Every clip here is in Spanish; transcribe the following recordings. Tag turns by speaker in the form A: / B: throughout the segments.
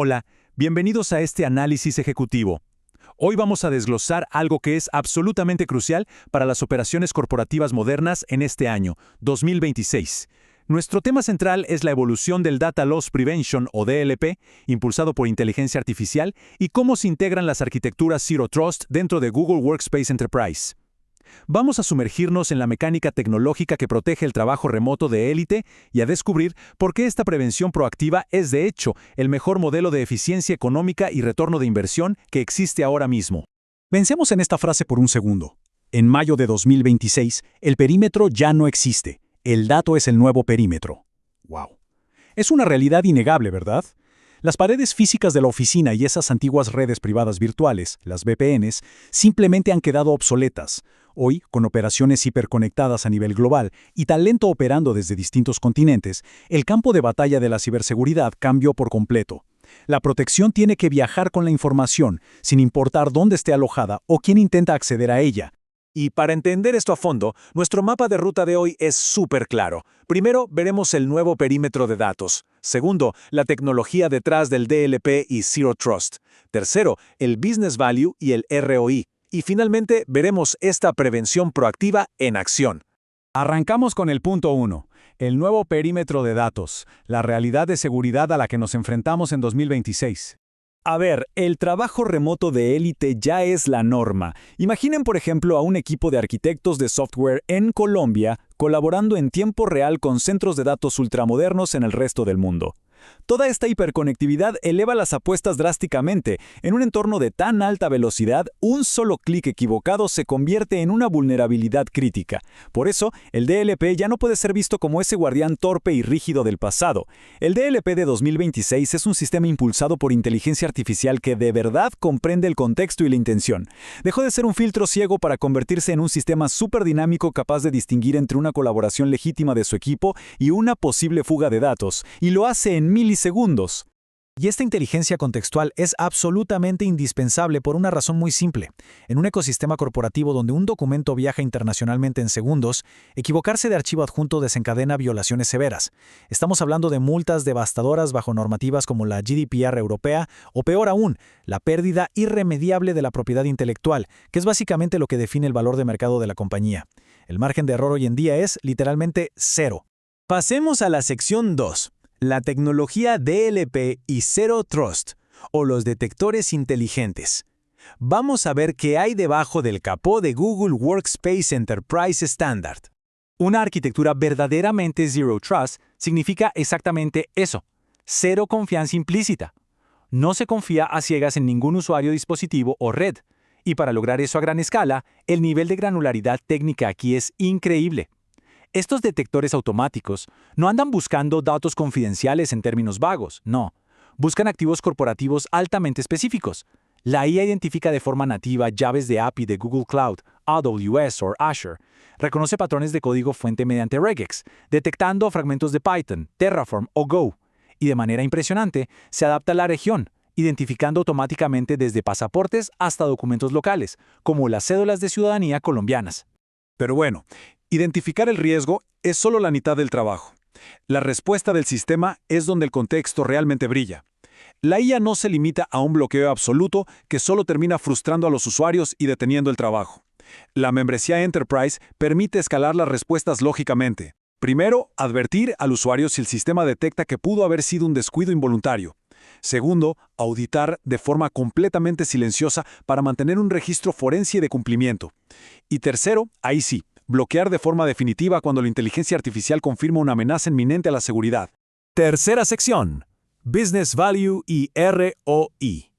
A: Hola, bienvenidos a este análisis ejecutivo. Hoy vamos a desglosar algo que es absolutamente crucial para las operaciones corporativas modernas en este año, 2026. Nuestro tema central es la evolución del Data Loss Prevention o DLP, impulsado por inteligencia artificial, y cómo se integran las arquitecturas Zero Trust dentro de Google Workspace Enterprise. Vamos a sumergirnos en la mecánica tecnológica que protege el trabajo remoto de élite y a descubrir por qué esta prevención proactiva es de hecho el mejor modelo de eficiencia económica y retorno de inversión que existe ahora mismo.
B: Pensemos en esta frase por un segundo. En mayo de 2026, el perímetro ya no existe. El dato es el nuevo perímetro. ¡Wow! Es una realidad innegable, ¿verdad? Las paredes físicas de la oficina y esas antiguas redes privadas virtuales, las VPNs, simplemente han quedado obsoletas. Hoy, con operaciones hiperconectadas a nivel global y talento operando desde distintos continentes, el campo de batalla de la ciberseguridad cambió por completo. La protección tiene que viajar con la información, sin importar dónde esté alojada o quién intenta acceder a ella.
A: Y para entender esto a fondo, nuestro mapa de ruta de hoy es súper claro. Primero, veremos el nuevo perímetro de datos. Segundo, la tecnología detrás del DLP y Zero Trust. Tercero, el Business Value y el ROI. Y finalmente, veremos esta prevención proactiva en acción.
B: Arrancamos con el punto 1, el nuevo perímetro de datos, la realidad de seguridad a la que nos enfrentamos en 2026.
C: A ver, el trabajo remoto de élite ya es la norma. Imaginen, por ejemplo, a un equipo de arquitectos de software en Colombia colaborando en tiempo real con centros de datos ultramodernos en el resto del mundo. Toda esta hiperconectividad eleva las apuestas drásticamente. En un entorno de tan alta velocidad, un solo clic equivocado se convierte en una vulnerabilidad crítica. Por eso, el DLP ya no puede ser visto como ese guardián torpe y rígido del pasado. El DLP de 2026 es un sistema impulsado por inteligencia artificial que de verdad comprende el contexto y la intención. Dejó de ser un filtro ciego para convertirse en un sistema súper dinámico capaz de distinguir entre una colaboración legítima de su equipo y una posible fuga de datos, y lo hace en milisegundos.
D: Y esta inteligencia contextual es absolutamente indispensable por una razón muy simple. En un ecosistema corporativo donde un documento viaja internacionalmente en segundos, equivocarse de archivo adjunto desencadena violaciones severas. Estamos hablando de multas devastadoras bajo normativas como la GDPR europea o, peor aún, la pérdida irremediable de la propiedad intelectual, que es básicamente lo que define el valor de mercado de la compañía. El margen de error hoy en día es literalmente cero.
C: Pasemos a la sección 2. La tecnología DLP y Zero Trust, o los detectores inteligentes. Vamos a ver qué hay debajo del capó de Google Workspace Enterprise Standard.
A: Una arquitectura verdaderamente Zero Trust significa exactamente eso: cero confianza implícita. No se confía a ciegas en ningún usuario, dispositivo o red. Y para lograr eso a gran escala, el nivel de granularidad técnica aquí es increíble. Estos detectores automáticos no andan buscando datos confidenciales en términos vagos, no. Buscan activos corporativos altamente específicos. La IA identifica de forma nativa llaves de API de Google Cloud, AWS o Azure. Reconoce patrones de código fuente mediante regex, detectando fragmentos de Python, Terraform o Go. Y de manera impresionante, se adapta a la región, identificando automáticamente desde pasaportes hasta documentos locales, como las cédulas de ciudadanía colombianas.
B: Pero bueno, identificar el riesgo es solo la mitad del trabajo. La respuesta del sistema es donde el contexto realmente brilla. La IA no se limita a un bloqueo absoluto que solo termina frustrando a los usuarios y deteniendo el trabajo. La membresía Enterprise permite escalar las respuestas lógicamente. Primero, advertir al usuario si el sistema detecta que pudo haber sido un descuido involuntario. Segundo, auditar de forma completamente silenciosa para mantener un registro forense de cumplimiento. Y tercero, ahí sí, bloquear de forma definitiva cuando la inteligencia artificial confirma una amenaza inminente a la seguridad.
C: Tercera sección. Business Value y ROI.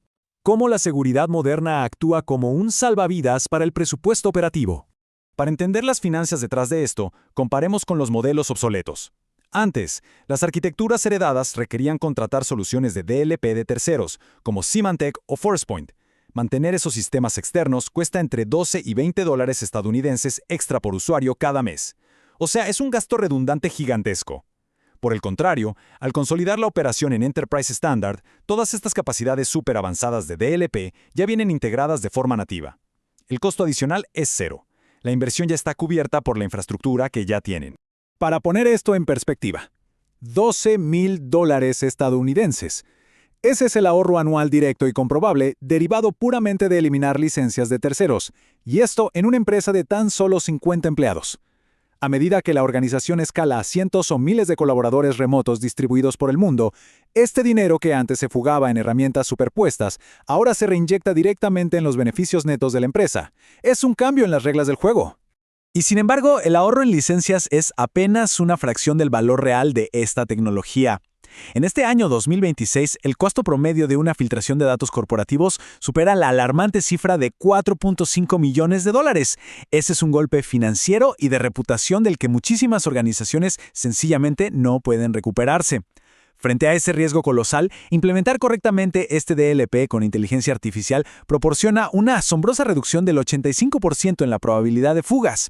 C: Cómo la seguridad moderna actúa como un salvavidas para el presupuesto operativo. Para entender las finanzas detrás de esto, comparemos con los modelos obsoletos. Antes, las arquitecturas heredadas requerían contratar soluciones de DLP de terceros, como Symantec o Forcepoint. Mantener esos sistemas externos cuesta entre 12 y 20 dólares estadounidenses extra por usuario cada mes. O sea, es un gasto redundante gigantesco. Por el contrario, al consolidar la operación en Enterprise Standard, todas estas capacidades súper avanzadas de DLP ya vienen integradas de forma nativa. El costo adicional es cero. La inversión ya está cubierta por la infraestructura que ya tienen. Para poner esto en perspectiva, $12,000 estadounidenses. Ese es el ahorro anual directo y comprobable, derivado puramente de eliminar licencias de terceros, y esto en una empresa de tan solo 50 empleados. A medida que la organización escala a cientos o miles de colaboradores remotos distribuidos por el mundo, este dinero que antes se fugaba en herramientas superpuestas, ahora se reinyecta directamente en los beneficios netos de la empresa. Es un cambio en las reglas del juego.
D: Y sin embargo, el ahorro en licencias es apenas una fracción del valor real de esta tecnología. En este año 2026, el costo promedio de una filtración de datos corporativos supera la alarmante cifra de $4.5 millones. Ese es un golpe financiero y de reputación del que muchísimas organizaciones sencillamente no pueden recuperarse. Frente a ese riesgo colosal, implementar correctamente este DLP con inteligencia artificial proporciona una asombrosa reducción del 85% en la probabilidad de fugas.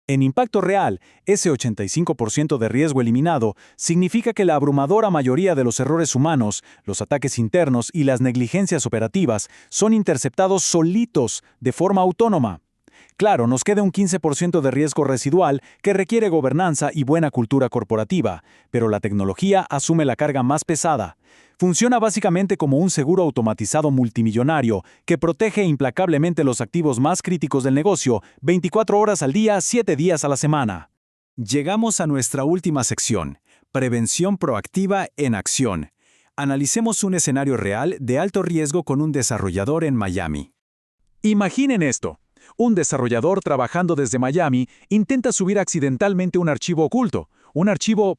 D: En impacto real, ese 85% de riesgo eliminado significa que la abrumadora mayoría de los errores humanos, los ataques internos y las negligencias operativas son interceptados solitos, de forma autónoma. Claro, nos queda un 15% de riesgo residual que requiere gobernanza y buena cultura corporativa, pero la tecnología asume la carga más pesada. Funciona básicamente como un seguro automatizado multimillonario que protege implacablemente los activos más críticos del negocio 24 horas al día, 7 días a la semana. Llegamos a nuestra última sección, prevención proactiva en acción. Analicemos un escenario real de alto riesgo con un desarrollador en Miami.
B: Imaginen esto. Un desarrollador trabajando desde Miami intenta subir accidentalmente un archivo oculto, un archivo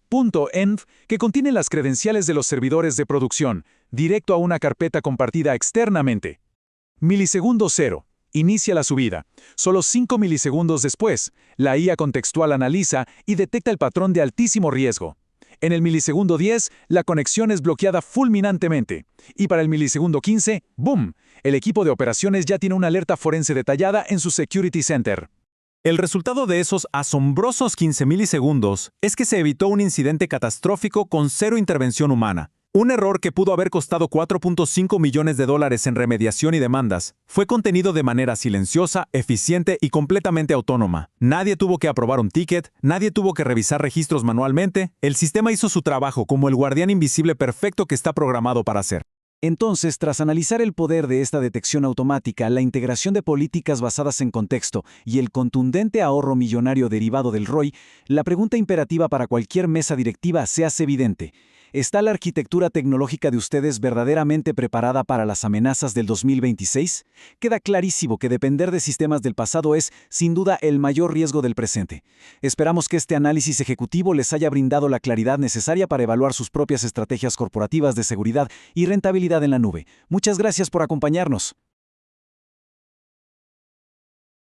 B: .env que contiene las credenciales de los servidores de producción, directo a una carpeta compartida externamente. Milisegundo 0. Inicia la subida. Solo 5 milisegundos después, la IA contextual analiza y detecta el patrón de altísimo riesgo. En el milisegundo 10, la conexión es bloqueada fulminantemente. Y para el milisegundo 15, ¡boom! El equipo de operaciones ya tiene una alerta forense detallada en su Security Center.
A: El resultado de esos asombrosos 15 milisegundos es que se evitó un incidente catastrófico con cero intervención humana. Un error que pudo haber costado $4.5 millones en remediación y demandas fue contenido de manera silenciosa, eficiente y completamente autónoma. Nadie tuvo que aprobar un ticket, nadie tuvo que revisar registros manualmente, el sistema hizo su trabajo como el guardián invisible perfecto que está programado para hacer.
D: Entonces, tras analizar el poder de esta detección automática, la integración de políticas basadas en contexto y el contundente ahorro millonario derivado del ROI, la pregunta imperativa para cualquier mesa directiva se hace evidente. ¿Está la arquitectura tecnológica de ustedes verdaderamente preparada para las amenazas del 2026? Queda clarísimo que depender de sistemas del pasado es, sin duda, el mayor riesgo del presente. Esperamos que este análisis ejecutivo les haya brindado la claridad necesaria para evaluar sus propias estrategias corporativas de seguridad y rentabilidad en la nube. Muchas gracias por acompañarnos.